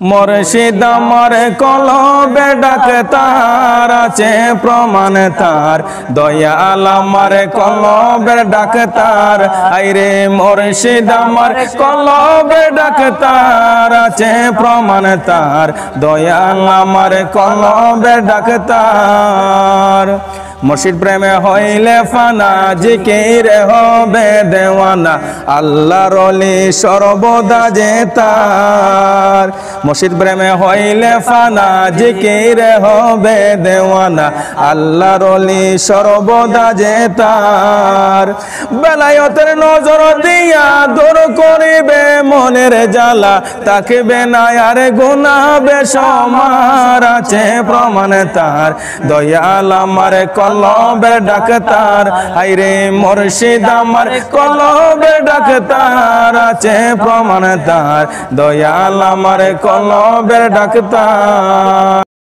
মুর্শিদ আমার কলবে ডাকতার আছে প্রমাণ তার, দয়াল আমার কলবে ডাকতার। আইরে মুর্শিদ আমার কলবে ডাকতার আছে প্রমাণ তার, দয়াল আমার কলবে ডাকতার। মুর্শিদ প্রেমে হইলে ফানা, জিকির হবে দেওয়ানা, আল্লাহর ওলি সর্বদা যে তার। মুর্শিদ প্রেমে হইলে ফানা, জিকির হবে দেওয়ানা, আল্লাহর ওলি সর্বদা যে তার। বেলায়েতের নজর দিয়া দূর করিবে মনের জ্বালা, তাকবে না আর গুনাহ বেসমার আছে প্রমাণ তার, দয়াল আমার কলবে ডাকতার। আইরে মুর্শিদ আমার কলবে ডাকতার আছে প্রমাণ তার, দয়াল আমার কলবে ডাকতার।